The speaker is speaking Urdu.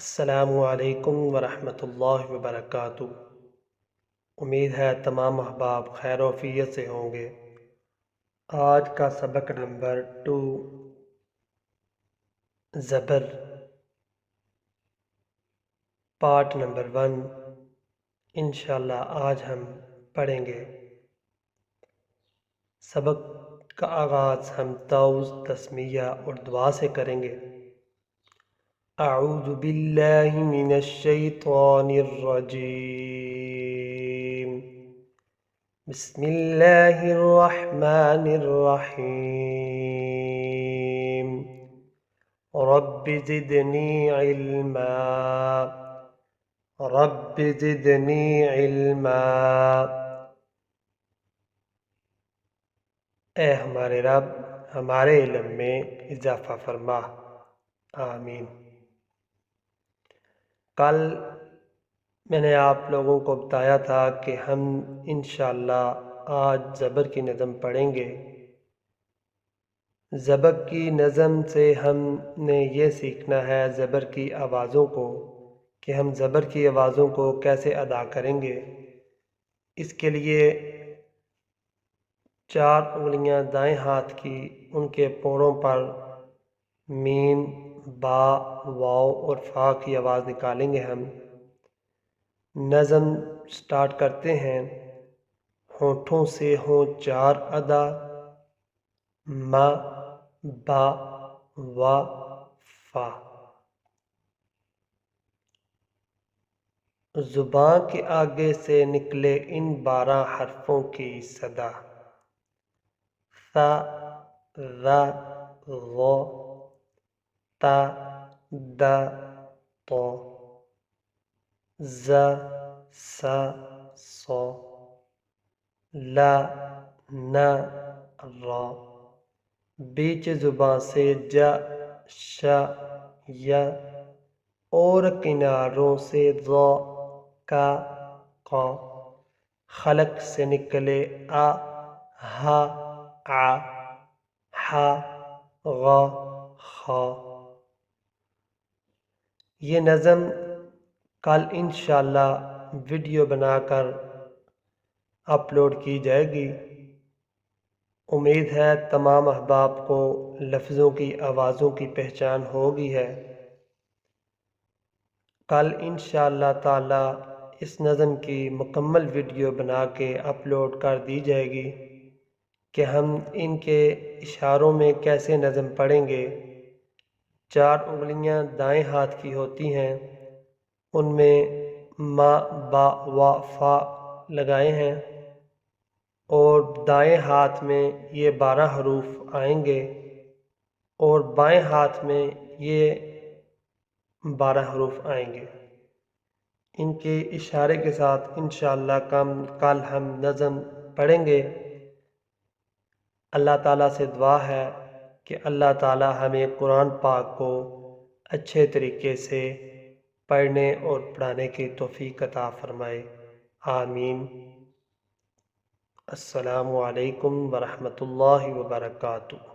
السلام علیکم ورحمۃ اللہ وبرکاتہ۔ امید ہے تمام احباب خیر و عافیت سے ہوں گے۔ آج کا سبق نمبر 2 زبر پارٹ نمبر 1 انشاءاللہ آج ہم پڑھیں گے۔ سبق کا آغاز ہم تعوذ تسمیہ اور دعا سے کریں گے۔ اعوذ باللہ من الشیطان الرجیم، بسم اللہ الرحمن الرحیم، رب زدنی علما، رب زدنی علما۔ اے ہمارے رب ہمارے علم میں اضافہ فرما، آمین۔ کل میں نے آپ لوگوں کو بتایا تھا کہ ہم انشاءاللہ آج زبر کی نظم پڑھیں گے۔ زبر کی نظم سے ہم نے یہ سیکھنا ہے زبر کی آوازوں کو، کہ ہم زبر کی آوازوں کو کیسے ادا کریں گے۔ اس کے لیے 4 انگلیاں دائیں ہاتھ کی، ان کے پوروں پر میم، با، واو اور فا کی آواز نکالیں گے ہم۔ نظم سٹارٹ کرتے ہیں۔ ہونٹوں سے ہوں 4 ادا، ما، با، وا، فا۔ زباں کے آگے سے نکلے ان 12 حرفوں کی صدا، ث، ظ، ظ، ط، د، ط، ظ، ث، ص، ل، ن، ر۔ بیچ زباں سے ج، ش، ی اور کناروں سے ظ، ک، ق۔ خلق سے نکلے ا، ح، ع، ح، غ، خ۔ یہ نظم کل انشاءاللہ ویڈیو بنا کر اپلوڈ کی جائے گی۔ امید ہے تمام احباب کو لفظوں کی آوازوں کی پہچان ہوگی ہے۔ کل انشاءاللہ تعالی اس نظم کی مکمل ویڈیو بنا کے اپلوڈ کر دی جائے گی کہ ہم ان کے اشاروں میں کیسے نظم پڑھیں گے۔ 4 انگلیاں دائیں ہاتھ کی ہوتی ہیں، ان میں ما، با، وا، فا لگائے ہیں، اور دائیں ہاتھ میں یہ 12 حروف آئیں گے، اور بائیں ہاتھ میں یہ 12 حروف آئیں گے۔ ان کے اشارے کے ساتھ انشاءاللہ کل ہم نظم پڑھیں گے۔ اللہ تعالیٰ سے دعا ہے کہ اللہ تعالیٰ ہمیں قرآن پاک کو اچھے طریقے سے پڑھنے اور پڑھانے کی توفیق عطا فرمائے، آمین۔ السلام علیکم ورحمۃ اللہ وبرکاتہ۔